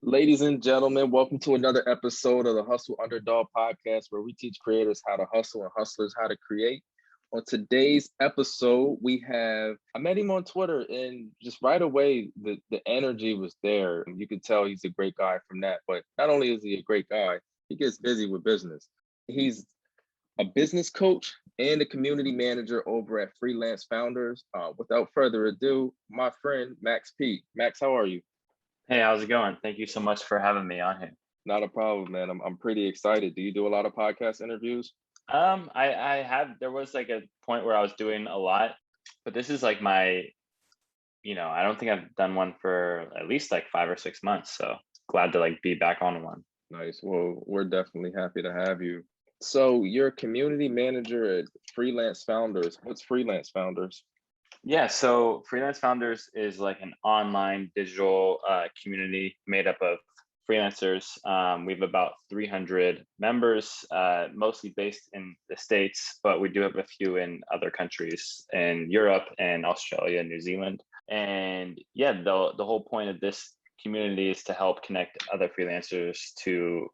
Ladies and gentlemen, welcome to another episode of the Hustle Underdog podcast, where we teach creators how to hustle and hustlers how to create. On today's episode, I met him on Twitter, and just right away, the energy was there. You could tell he's a great guy from that. But not only is he a great guy, he gets busy with business. He's a business coach and a community manager over at Freelance Founders. Without further ado, my friend Max P. Max, how are you? Hey, how's it going? Thank you so much for having me on here. Not a problem, man. I'm pretty excited. Do you do a lot of podcast interviews? There was like a point where I was doing a lot, but this is like I don't think I've done one for at least like 5 or 6 months. So glad to like be back on one. Nice. Well, we're definitely happy to have you. So you're a community manager at Freelance Founders. What's Freelance Founders? Yeah, so Freelance Founders is like an online digital community made up of freelancers. We have about 300 members, mostly based in the States, but we do have a few in other countries in Europe and Australia and New Zealand. And yeah, the whole point of this community is to help connect other freelancers to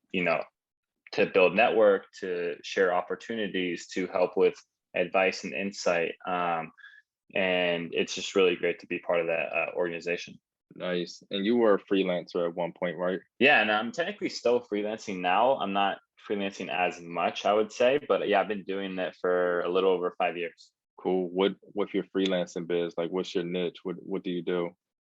build network, to share opportunities, to help with advice and insight. And it's just really great to be part of that organization. Nice. And you were a freelancer at one point, right? Yeah, and I'm technically still freelancing now. I'm not freelancing as much, I would say, but yeah, I've been doing it for a little over 5 years. Cool. With your freelancing biz, like what's your niche? What do you do?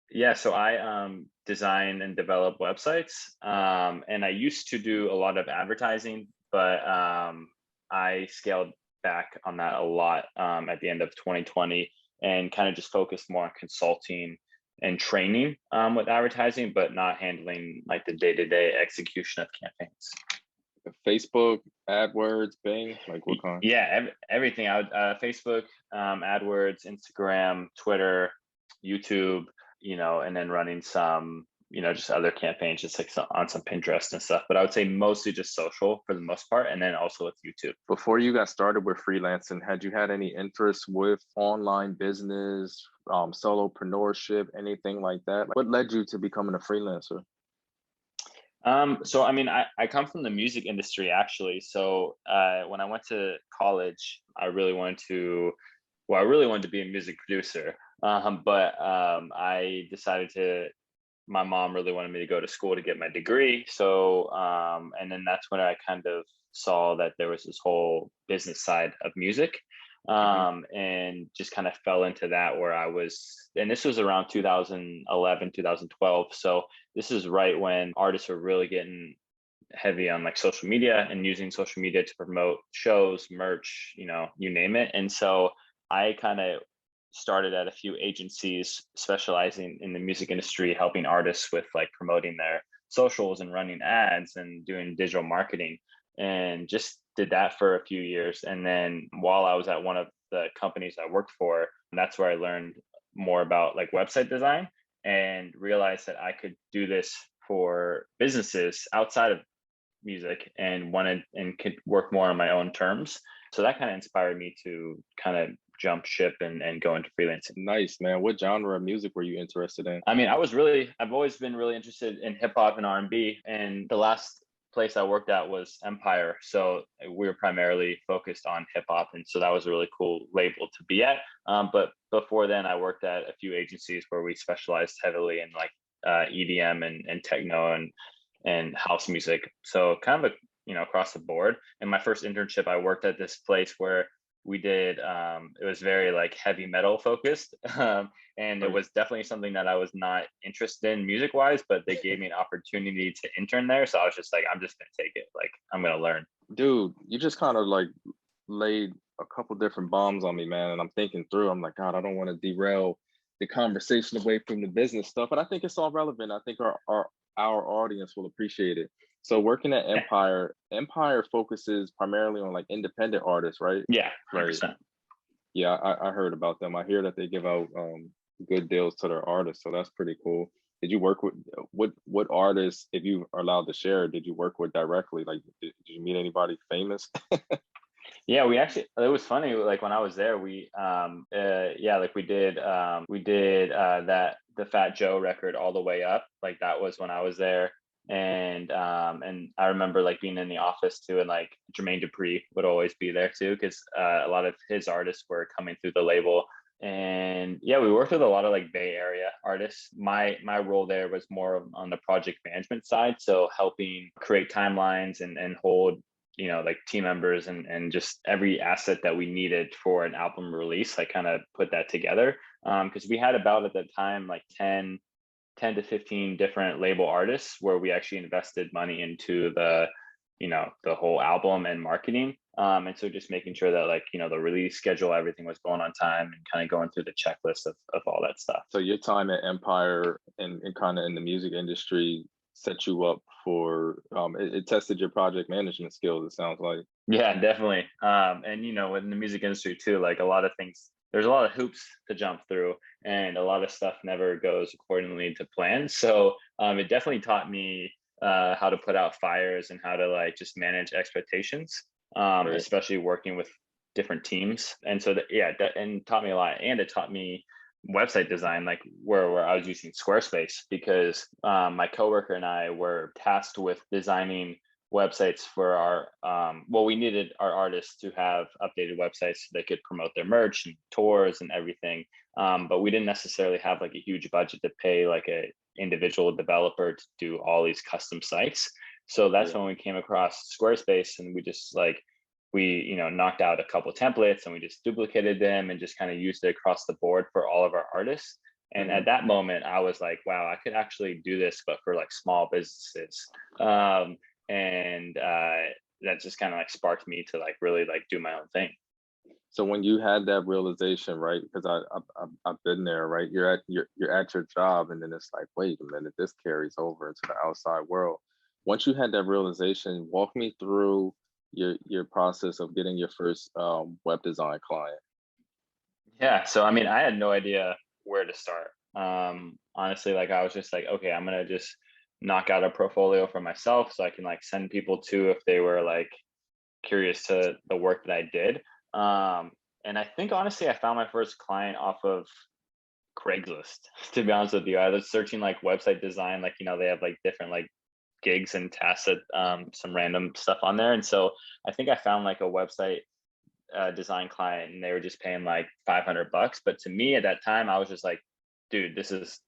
Yeah, so I design and develop websites, and I used to do a lot of advertising, but I scaled back on that a lot at the end of 2020 and kind of just focused more on consulting and training with advertising, but not handling like the day-to-day execution of campaigns. Facebook, AdWords, Bing, like what kind? Yeah, everything. Facebook, AdWords, Instagram, Twitter, YouTube, and then running some just other campaigns, just like on some Pinterest and stuff. But I would say mostly just social for the most part, and then also with YouTube. Before you got started with freelancing, had you had any interest with online business, solopreneurship, anything like that? What led you to becoming a freelancer? So I mean, I come from the music industry actually. So when I went to college, I really wanted to be a music producer. But I decided my mom really wanted me to go to school to get my degree. So, and then that's when I kind of saw that there was this whole business side of music, and just kind of fell into that and this was around 2011, 2012. So this is right when artists were really getting heavy on like social media and using social media to promote shows, merch, you name it. And so I kind of started at a few agencies specializing in the music industry, helping artists with like promoting their socials and running ads and doing digital marketing, and just did that for a few years. And then while I was at one of the companies I worked for, that's where I learned more about like website design and realized that I could do this for businesses outside of music and could work more on my own terms. So that kind of inspired me to kind of jump ship and go into freelancing. Nice, man. What genre of music were you interested in? I mean, I've always been really interested in hip hop and R&B, and the last place I worked at was Empire. So we were primarily focused on hip hop. And so that was a really cool label to be at. But before then, I worked at a few agencies where we specialized heavily in like EDM and techno and house music. So kind of across the board. And my first internship, I worked at this place where we did it was very like heavy metal focused, and it was definitely something that I was not interested in music wise, but they gave me an opportunity to intern there, so I was just like, I'm just gonna take it, like I'm gonna learn. Dude, you just kind of like laid a couple different bombs on me, man, and I'm thinking through, I'm like, God, I don't want to derail the conversation away from the business stuff, but I think it's all relevant. I think our audience will appreciate it. So working at Empire focuses primarily on like independent artists, right? Yeah, 100%. Right. Yeah, I heard about them. I hear that they give out good deals to their artists, so that's pretty cool. Did you work with what artists, if you are allowed to share, did you work with directly? Like, did you meet anybody famous? Yeah, we actually, it was funny, like when I was there, yeah, like we did that, the Fat Joe record All the Way Up. Like that was when I was there. And I remember like being in the office too, and like Jermaine Dupri would always be there too, because a lot of his artists were coming through the label. And yeah, we worked with a lot of like Bay Area artists. My role there was more on the project management side, so helping create timelines and hold, you know, like team members and just every asset that we needed for an album release. I kind of put that together, because we had about at the time like 10 to 15 different label artists where we actually invested money into the, you know, the whole album and marketing. And so just making sure that like, you know, the release schedule, everything was going on time, and kind of going through the checklist of all that stuff. So your time at Empire and kind of in the music industry set you up for it tested your project management skills, it sounds like. Yeah, definitely. And you know, in the music industry too, like a lot of things, there's a lot of hoops to jump through, and a lot of stuff never goes accordingly to plan. So it definitely taught me how to put out fires and how to like just manage expectations, Right. especially working with different teams. And so that, yeah, that, and taught me a lot. And it taught me website design, like where I was using Squarespace, because my coworker and I were tasked with designing websites for our well, we needed our artists to have updated websites so they could promote their merch and tours and everything, but we didn't necessarily have like a huge budget to pay like a individual developer to do all these custom sites. So that's Yeah. when we came across Squarespace, and we just like, we, you know, knocked out a couple templates and we just duplicated them and just kind of used it across the board for all of our artists. And Mhm. at that moment I was like, wow, I could actually do this but for like small businesses. um, and that just kind of like sparked me to like really like do my own thing. So when you had that realization, right? Because I've been there, right? You're at your job, and then it's like, wait a minute, this carries over into the outside world. Once you had that realization, walk me through your process of getting your first web design client. Yeah, so I mean, I had no idea where to start. Honestly, like I was just like, okay, I'm gonna just knock out a portfolio for myself so I can like send people to if they were like curious to the work that I did. Um, and I think honestly, I found my first client off of Craigslist. To be honest with you, I was searching like website design, like, you know, they have like different like gigs and tasks at some random stuff on there, and so I think I found like a website design client, and they were just paying like $500. But to me at that time, I was just like, dude, this is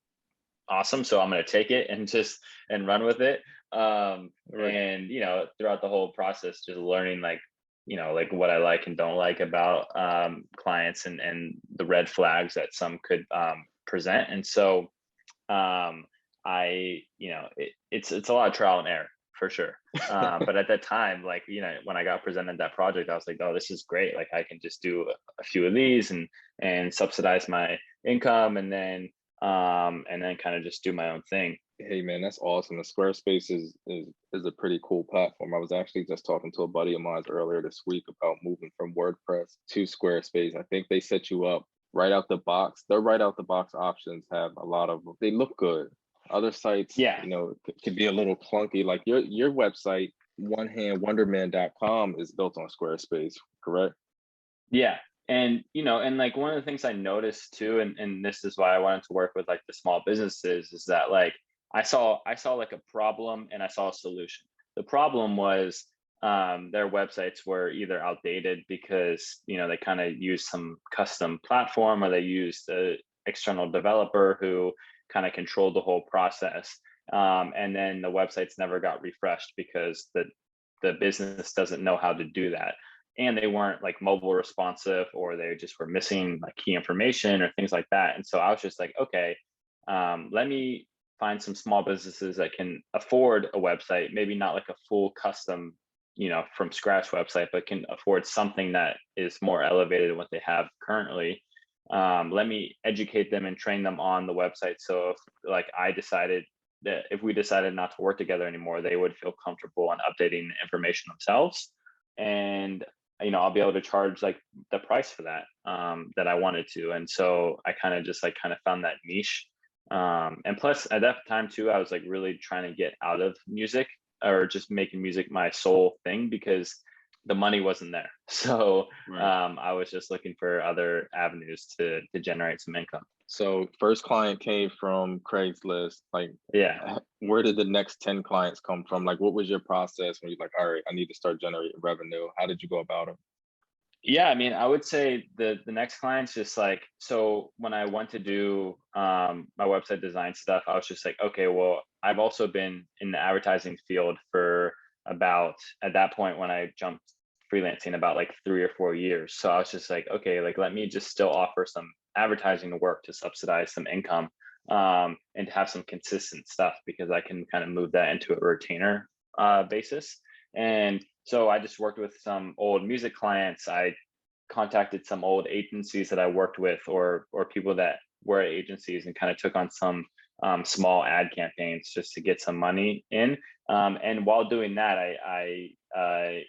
awesome. So I'm going to take it and just and run with it. Right. And you know, throughout the whole process, just learning like, you know, like what I like and don't like about clients, and the red flags that some could present. And so um, you know, it's a lot of trial and error for sure. But at that time, like, you know, when I got presented that project, I was like, oh, this is great. Like I can just do a few of these and subsidize my income, and then kind of just do my own thing. Hey man, that's awesome. The Squarespace is a pretty cool platform. I was actually just talking to a buddy of mine earlier this week about moving from WordPress to Squarespace. I think they set you up right out the box. Their right out the box options have a lot of, they look good. Other sites, Yeah. you know, could be a little clunky. Like your website, onehandwonderman.com, is built on Squarespace, correct? Yeah. And you know, and like one of the things I noticed too, and this is why I wanted to work with like the small businesses, is that like I saw like a problem and I saw a solution. The problem was their websites were either outdated because, you know, they kind of used some custom platform, or they used a external developer who kind of controlled the whole process. And then the websites never got refreshed because the business doesn't know how to do that, and they weren't like mobile responsive, or they just were missing like key information or things like that. And so I was just like, okay, let me find some small businesses that can afford a website, maybe not like a full custom, you know, from scratch website, but can afford something that is more elevated than what they have currently. Let me educate them and train them on the website, so if like I decided that if we decided not to work together anymore, they would feel comfortable on updating the information themselves. And you know, I'll be able to charge like the price for that, that I wanted to. And so I kind of just like kind of found that niche. And plus at that time too, I was like really trying to get out of music, or just making music my sole thing, because the money wasn't there. So Right. I was just looking for other avenues to generate some income. So first client came from Craigslist. Like, Yeah. where did the next 10 clients come from? Like, what was your process when you're like, all right, I need to start generating revenue? How did you go about it? Yeah, I mean, I would say the next client's just like, so when I went to do my website design stuff, I was just like, okay, well, I've also been in the advertising field for about, at that point when I jumped freelancing, about like 3 or 4 years. So I was just like, okay, like let me just still offer some advertising work to subsidize some income, and to have some consistent stuff, because I can kind of move that into a retainer basis. And so I just worked with some old music clients. I contacted some old agencies that I worked with, or people that were at agencies, and kind of took on some small ad campaigns just to get some money in. And while doing that, I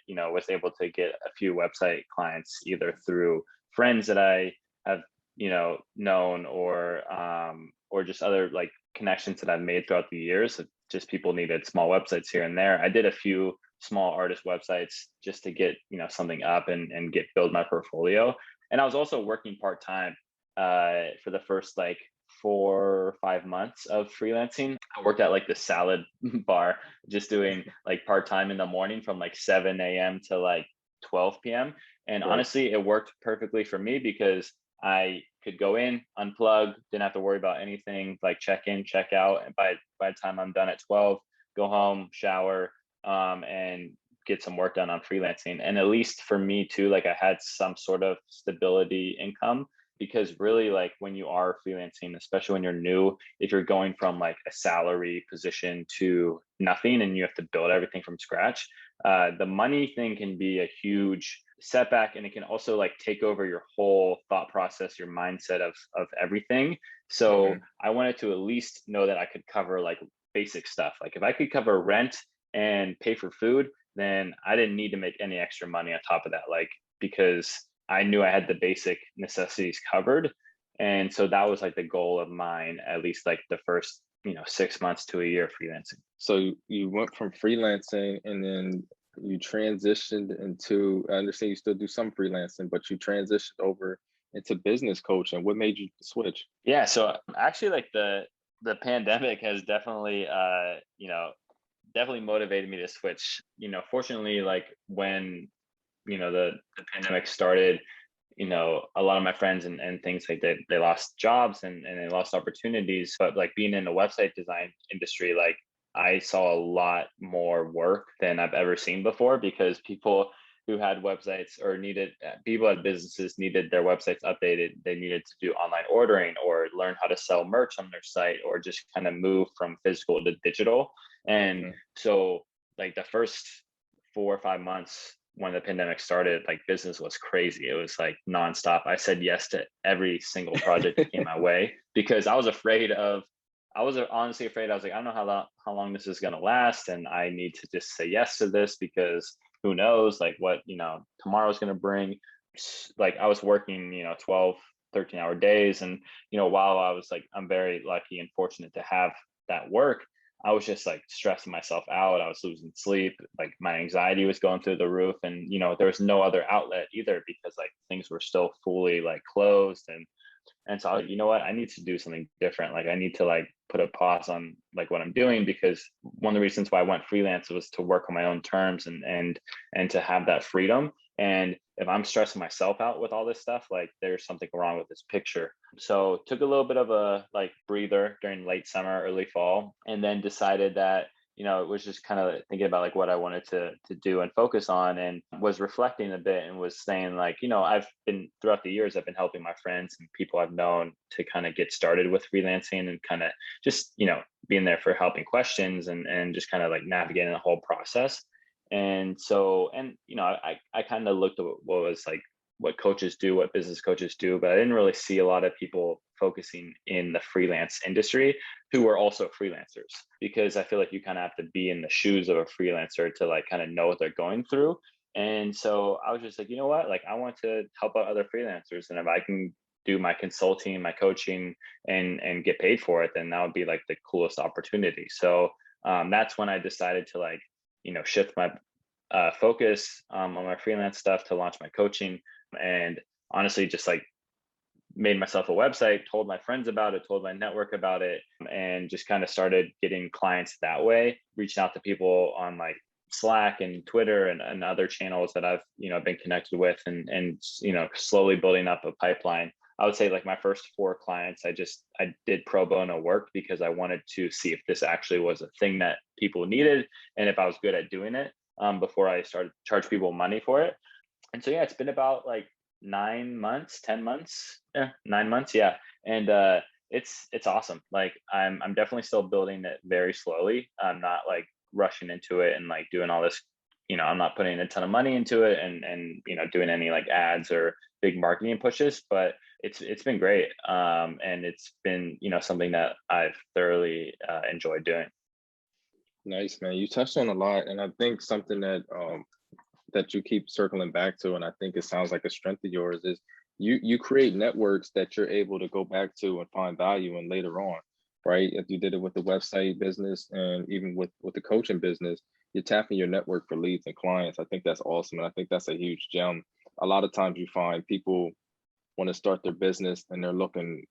was able to get a few website clients, either through friends that I have known, or just other like connections that I've made throughout the years. Just people needed small websites here and there. I did a few small artist websites just to get something up and get build my portfolio. And I was also working part-time for the first like 4 or 5 months of freelancing. I worked at like the salad bar, just doing like part-time in the morning from like 7 a.m. to like 12 p.m. And Right. honestly, it worked perfectly for me, because I could go in, unplug, didn't have to worry about anything, like check in, check out. And by the time I'm done at 12, go home, shower, and get some work done on freelancing. And at least for me too, like I had some sort of stability income, because really, like when you are freelancing, especially when you're new, if you're going from like a salary position to nothing and you have to build everything from scratch, the money thing can be a huge setback, and it can also like take over your whole thought process, your mindset of everything. So Mhm. I wanted to at least know that I could cover like basic stuff. Like if I could cover rent and pay for food, then I didn't need to make any extra money on top of that, like because I knew I had the basic necessities covered. And so that was like the goal of mine, at least like the first 6 months to a year freelancing. So you went from freelancing and then you transitioned into, I understand you still do some freelancing, but you transitioned over into business coaching. What made you switch? Yeah, so actually like the pandemic has definitely definitely motivated me to switch. Fortunately, like when the pandemic started, a lot of my friends and things like that, they lost jobs and they lost opportunities. But like being in the website design industry, like I saw a lot more work than I've ever seen before, because people who had websites or needed people at businesses needed their websites updated. They needed to do online ordering or learn how to sell merch on their site, or just kind of move from physical to digital. And Mhm. so like the first 4 or 5 months when the pandemic started, like business was crazy. It was like nonstop. I said yes to every single project that came my way, because I was honestly afraid. I was like, I don't know how long this is going to last. And I need to just say yes to this, because who knows like what, tomorrow's going to bring. Like I was working, 12, 13-hour days. And, while I was like, I'm very lucky and fortunate to have that work, I was just like stressing myself out. I was losing sleep. Like my anxiety was going through the roof, and there was no other outlet either, because like things were still fully like closed. And so I was like, you know what? I need to do something different. Like I need to like put a pause on like what I'm doing, because one of the reasons why I went freelance was to work on my own terms and to have that freedom. And if I'm stressing myself out with all this stuff, like there's something wrong with this picture. So took a little bit of a like breather during late summer, early fall, and then decided that it was just kind of thinking about like what I wanted to do and focus on, and was reflecting a bit and was saying like, I've been throughout the years, I've been helping my friends and people I've known to kind of get started with freelancing, and kind of just, being there for helping questions and just kind of like navigating the whole process. And so, and I kind of looked at what was like what coaches do, what business coaches do, but I didn't really see a lot of people focusing in the freelance industry who are also freelancers, because I feel like you kind of have to be in the shoes of a freelancer to like kind of know what they're going through. And so I was just like, you know what, like I want to help out other freelancers, and if I can do my consulting, my coaching, and get paid for it, then that would be like the coolest opportunity. So that's when I decided to like shift my focus on my freelance stuff to launch my coaching. And honestly, just like made myself a website, told my friends about it, told my network about it, and just kind of started getting clients that way, reaching out to people on like Slack and Twitter and other channels that I've, been connected with, and slowly building up a pipeline. I would say like my first 4 clients, I did pro bono work because I wanted to see if this actually was a thing that people needed and if I was good at doing it, before I started to charge people money for it. And so, yeah, it's been about like 9 months, 10 months, 9 months. Yeah. And, it's awesome. Like I'm definitely still building it very slowly. I'm not like rushing into it and like doing all this, I'm not putting a ton of money into it and, doing any like ads or big marketing pushes, but it's been great. And it's been, something that I've thoroughly enjoyed doing. Nice, man. You touched on a lot, and I think something that you keep circling back to, and I think it sounds like a strength of yours, is you create networks that you're able to go back to and find value in later on, right? If you did it with the website business and even with the coaching business, you're tapping your network for leads and clients. I think that's awesome, and I think that's a huge gem. A lot of times you find people want to start their business and they're looking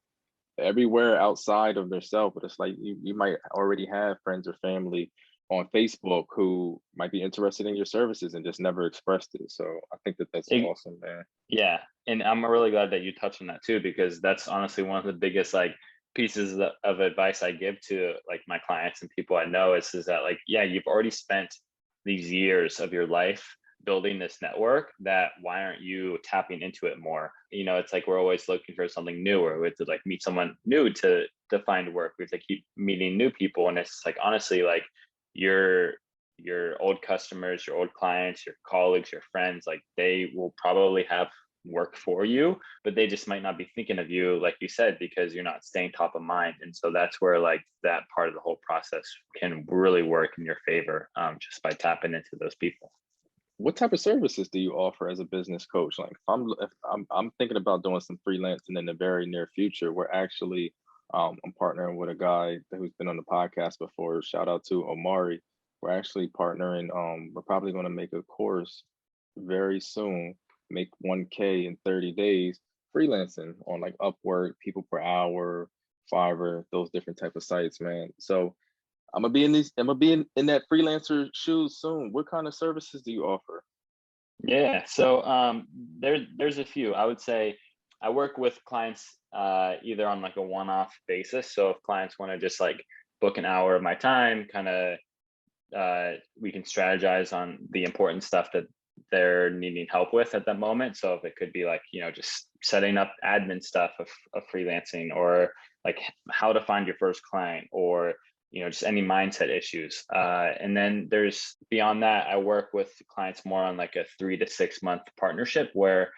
everywhere outside of themselves, but it's like you might already have friends or family on Facebook who might be interested in your services and just never expressed it. So I think that's awesome, man. Yeah, and I'm really glad that you touched on that too, because that's honestly one of the biggest like pieces of advice I give to like my clients and people I know is that like, yeah, you've already spent these years of your life building this network, that why aren't you tapping into it more? It's like we're always looking for something new, or we have to like meet someone new to find work. We have to keep meeting new people. And it's like, honestly, like your old customers, your old clients, your colleagues, your friends, like they will probably have work for you, but they just might not be thinking of you, like you said, because you're not staying top of mind. And so that's where like that part of the whole process can really work in your favor, just by tapping into those people. What type of services do you offer as a business coach? Like if I'm thinking about doing some freelancing in the very near future. We're actually I'm partnering with a guy who's been on the podcast before. Shout out to Omari. We're actually partnering. We're probably going to make a course very soon. Make 1K in 30 days freelancing on like Upwork, People Per Hour, Fiverr, those different type of sites, man. So I'm gonna be in that freelancer shoes soon. What kind of services do you offer? Yeah, so there's a few. I would say I work with clients either on like a one-off basis. So if clients want to just like book an hour of my time, kind of we can strategize on the important stuff that they're needing help with at that moment. So if it could be like, just setting up admin stuff of freelancing, or like how to find your first client, or just any mindset issues. And then there's beyond that, I work with clients more on like a 3 to 6 month partnership where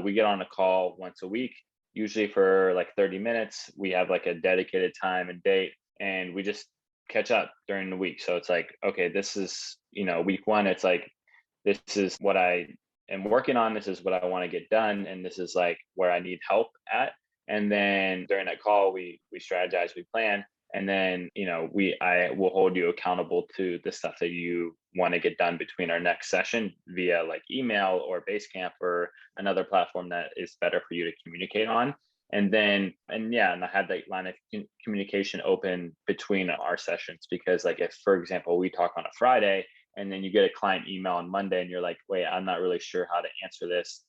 we get on a call once a week, usually for like 30 minutes. We have like a dedicated time and date, and we just catch up during the week. So it's like, okay, this is, week 1, it's like, this is what I am working on. This is what I want to get done. And this is like where I need help at. And then during that call, we strategize, we plan. And then, I will hold you accountable to the stuff that you want to get done between our next session via like email or Basecamp or another platform that is better for you to communicate on. And then, and I had that line of communication open between our sessions, because like if, for example, we talk on a Friday and then you get a client email on Monday and you're like, wait, I'm not really sure how to answer this.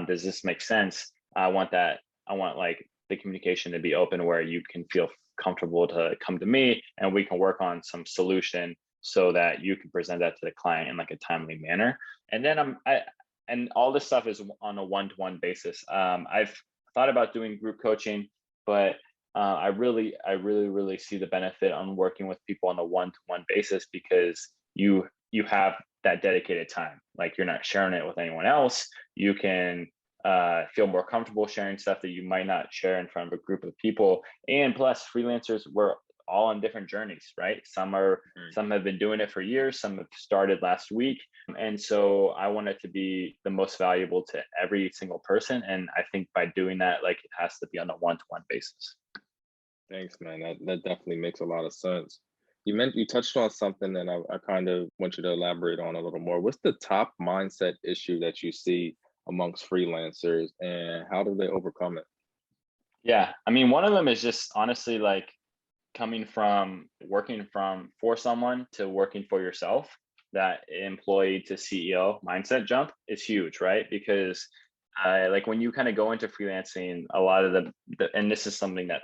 Does this make sense? I want like the communication to be open where you can feel comfortable to come to me and we can work on some solution so that you can present that to the client in like a timely manner. And then and all this stuff is on a one-to-one basis. I've thought about doing group coaching, but I really see the benefit on working with people on a one-to-one basis, because you have that dedicated time. Like you're not sharing it with anyone else. You can feel more comfortable sharing stuff that you might not share in front of a group of people. And plus, freelancers, we're all on different journeys, right? Some have been doing it for years, some have started last week. And so I want it to be the most valuable to every single person. And I think by doing that, like it has to be on a one-to-one basis. Thanks, man. That definitely makes a lot of sense. You touched on something that I kind of want you to elaborate on a little more. What's the top mindset issue that you see amongst freelancers, and how do they overcome it? Yeah, I mean, one of them is just honestly like coming from working from for someone to working for yourself. That employee to CEO mindset jump is huge, right? Because like when you kind of go into freelancing, a lot of and this is something that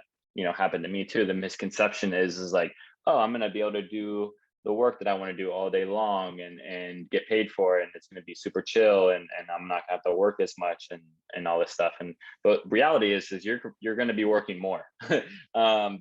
happened to me too. The misconception is like, oh, I'm gonna be able to do the work that I want to do all day long and get paid for it, and it's gonna be super chill, and I'm not gonna have to work as much and all this stuff. And but reality is you're gonna be working more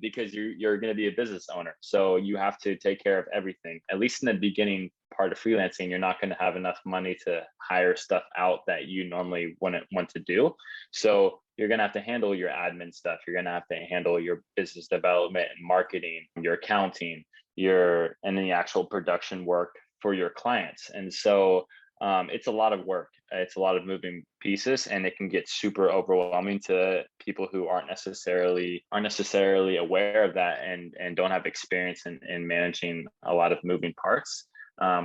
because you're gonna be a business owner, so you have to take care of everything. At least in the beginning part of freelancing, you're not going to have enough money to hire stuff out that you normally wouldn't want to do. So you're going to have to handle your admin stuff. You're going to have to handle your business development and marketing, your accounting, and then the actual production work for your clients. And so it's a lot of work. It's a lot of moving pieces, and it can get super overwhelming to people who aren't necessarily aware of that and don't have experience in managing a lot of moving parts.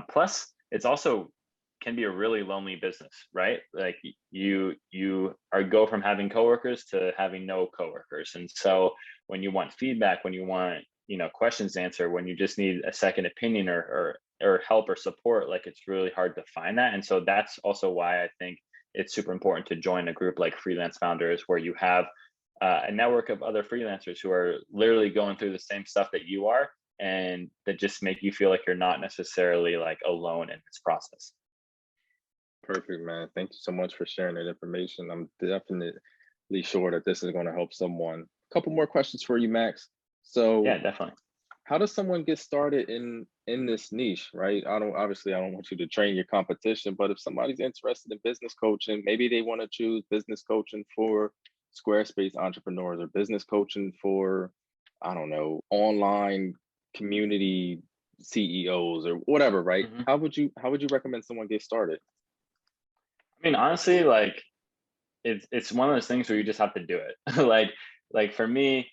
Plus, it's also can be a really lonely business, right? Like you are go from having coworkers to having no coworkers, and so when you want feedback, when you want questions answered, when you just need a second opinion or help or support, like it's really hard to find that. And so that's also why I think it's super important to join a group like Freelance Founders, where you have a network of other freelancers who are literally going through the same stuff that you are, and that just make you feel like you're not necessarily like alone in this process. Perfect, man. Thank you so much for sharing that information. I'm definitely sure that this is going to help someone. A couple more questions for you, Max. So, Yeah, definitely. how does someone get started in this niche, right? I don't want you to train your competition, but if somebody's interested in business coaching, maybe they want to choose business coaching for Squarespace entrepreneurs, or business coaching for, I don't know, online community CEOs or whatever, right? Mhm. How would you recommend someone get started? I mean, honestly, like it's one of those things where you just have to do it. like for me,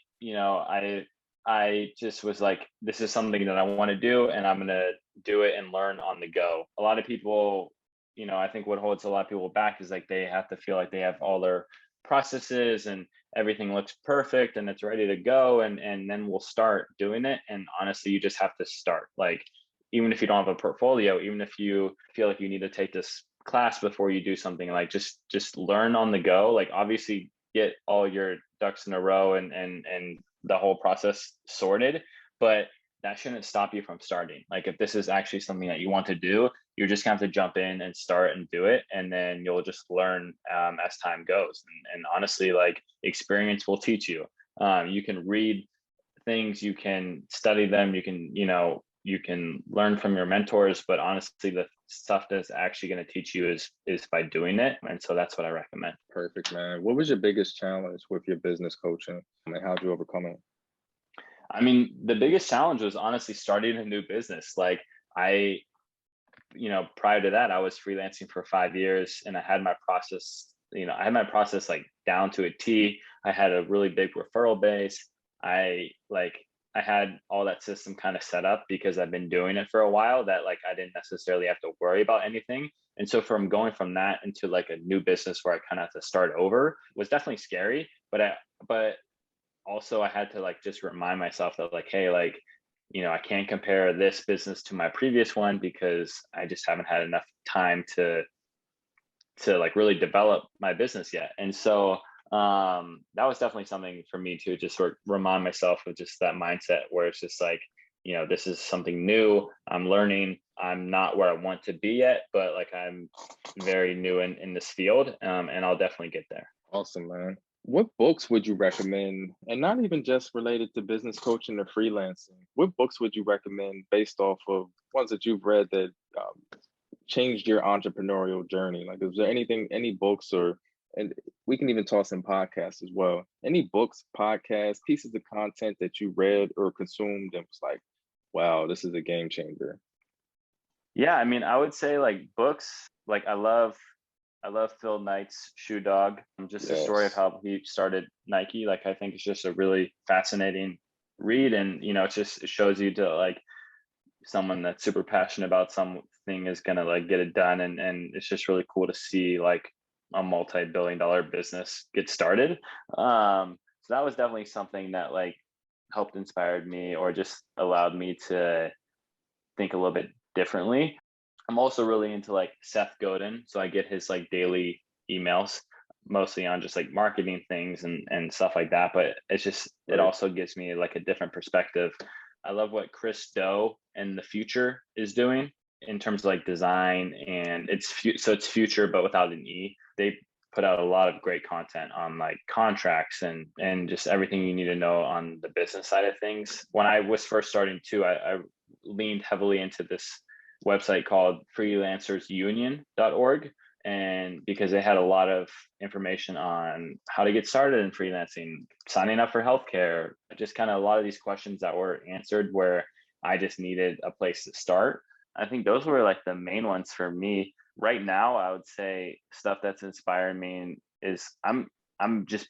I just was like, this is something that I want to do, and I'm gonna do it and learn on the go. A lot of people, I think what holds a lot of people back is like they have to feel like they have all their processes and everything looks perfect and it's ready to go, and then we'll start doing it. And honestly, you just have to start. Like even if you don't have a portfolio, even if you feel like you need to take this class before you do something, like just learn on the go. Like obviously get all your ducks in a row and the whole process sorted, but that shouldn't stop you from starting. Like if this is actually something that you want to do, you're just gonna have to jump in and start and do it, and then you'll just learn as time goes. And honestly, like experience will teach you. You can read things, you can study them, you can learn from your mentors, but honestly, the stuff that's actually going to teach you is by doing it. And so that's what I recommend. Perfect, man. What was your biggest challenge with your business coaching, and how'd you overcome it? I mean, the biggest challenge was honestly starting a new business. Like I, prior to that, I was freelancing for 5 years, and I had my process like down to a T. I had a really big referral base. I like I had all that system kind of set up because I've been doing it for a while, that like I didn't necessarily have to worry about anything. And so from going from that into like a new business where I kind of have to start over was definitely scary. But also I had to like just remind myself that like, hey, like, I can't compare this business to my previous one because I just haven't had enough time to like really develop my business yet. And so that was definitely something for me to just sort of remind myself of, just that mindset where it's just like, this is something new. I'm learning. I'm not where I want to be yet, but like I'm very new in this field, and I'll definitely get there. Awesome, man. What books would you recommend, and not even just related to business coaching or freelancing? What books would you recommend based off of ones that you've read that changed your entrepreneurial journey? Like, is there any books, or, and we can even toss in podcasts as well. Any books, podcasts, pieces of content that you read or consumed and was like, wow, this is a game changer? Yeah, I mean, I would say like books. Like I love Phil Knight's Shoe Dog. Just the story of Yes. how he started Nike. Like I think it's just a really fascinating read, and it shows you to like someone that's super passionate about something is gonna like get it done, and it's just really cool to see like a multi-billion-dollar business get started. So that was definitely something that like helped inspired me or just allowed me to think a little bit differently. I'm also really into like Seth Godin, so I get his like daily emails, mostly on just like marketing things and stuff like that. But it's just it Right. also gives me like a different perspective. I love what Chris Do and the Future is doing in terms of like design, and so it's future but without an e. They put out a lot of great content on like contracts and just everything you need to know on the business side of things. When I was first starting too, I leaned heavily into this website called freelancersunion.org, and because they had a lot of information on how to get started in freelancing, signing up for healthcare, just kind of a lot of these questions that were answered where I just needed a place to start. I think those were like the main ones for me. Right now, I would say stuff that's inspiring me is I'm just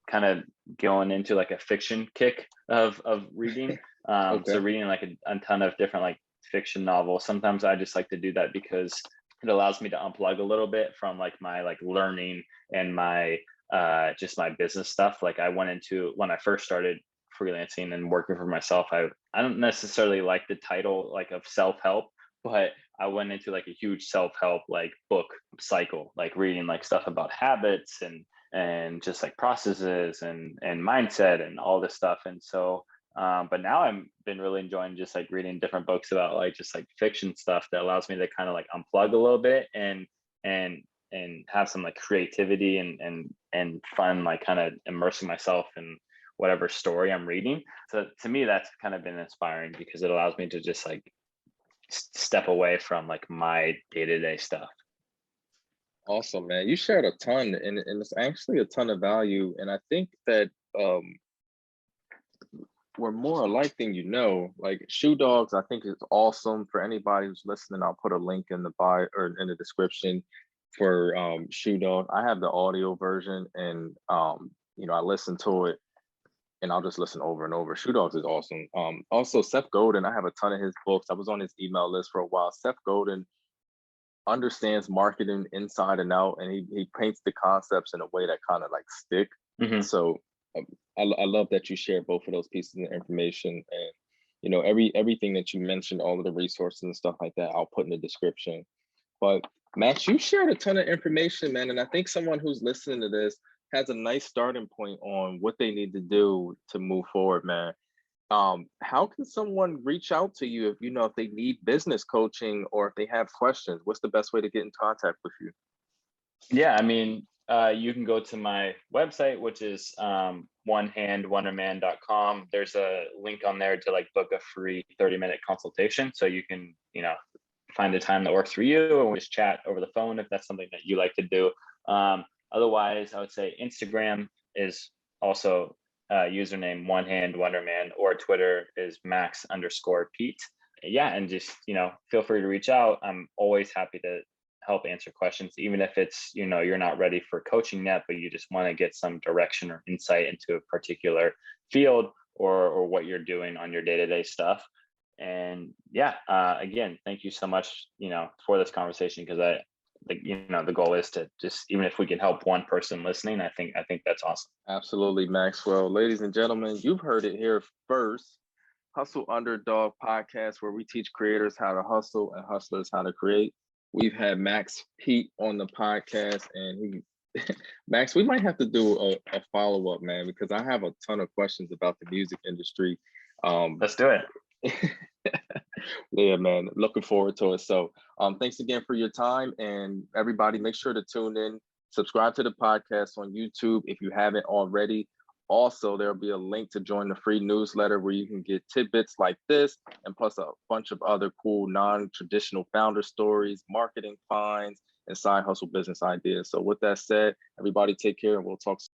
kind of going into like a fiction kick of reading. So Okay. reading like a ton of different like fiction novels. Sometimes I just like to do that because it allows me to unplug a little bit from like my like learning and my just my business stuff. Like I went into when I first started freelancing and working for myself, I don't necessarily like the title like of self-help, but I went into like a huge self-help like book cycle, like reading like stuff about habits and just like processes and mindset and all this stuff. And so but now I've been really enjoying just like reading different books about like just like fiction stuff that allows me to kind of like unplug a little bit and and have some like creativity and fun, like kind of immersing myself in whatever story I'm reading. So to me, that's kind of been inspiring because it allows me to just like step away from like my day-to-day stuff. Awesome, man. You shared a ton, and it's actually a ton of value. And I think that we're more alike than you know. Like Shoe Dogs, I think is awesome for anybody who's listening. I'll put a link in the bio or in the description for Shoe Dog. I have the audio version, and I listen to it, and I'll just listen over and over. Shoe Dogs is awesome. Also Seth Godin, I have a ton of his books. I was on his email list for a while. Seth Godin understands marketing inside and out, and he paints the concepts in a way that kind of like stick. Mm-hmm. So um, I love that you share both of those pieces of information, and everything that you mentioned, all of the resources and stuff like that, I'll put in the description. But Max, you shared a ton of information, man, and I think someone who's listening to this has a nice starting point on what they need to do to move forward, man. How can someone reach out to you if they need business coaching or if they have questions? What's the best way to get in contact with you? Yeah, I mean, you can go to my website, which is onehandwonderman.com. There's a link on there to like book a free 30-minute consultation. So you can, find a time that works for you and we just chat over the phone if that's something that you like to do. Otherwise, I would say Instagram is also username onehandwonderman, or Twitter is max_Pete. Yeah, and just, feel free to reach out. I'm always happy to help answer questions, even if it's, you're not ready for coaching yet, but you just want to get some direction or insight into a particular field or what you're doing on your day-to-day stuff. And yeah, again, thank you so much, for this conversation, because the goal is to just, even if we can help one person listening, I think that's awesome. Absolutely, Maxwell. Ladies and gentlemen, you've heard it here first. Hustle Underdog podcast, where we teach creators how to hustle and hustlers how to create. We've had Max Pete on the podcast, and Max, we might have to do a follow up, man, because I have a ton of questions about the music industry. Let's do it. Yeah, man, looking forward to it. So thanks again for your time, and everybody make sure to tune in, subscribe to the podcast on YouTube if you haven't already. Also, there'll be a link to join the free newsletter where you can get tidbits like this and plus a bunch of other cool non-traditional founder stories, marketing finds, and side hustle business ideas. So with that said, everybody take care, and we'll talk soon.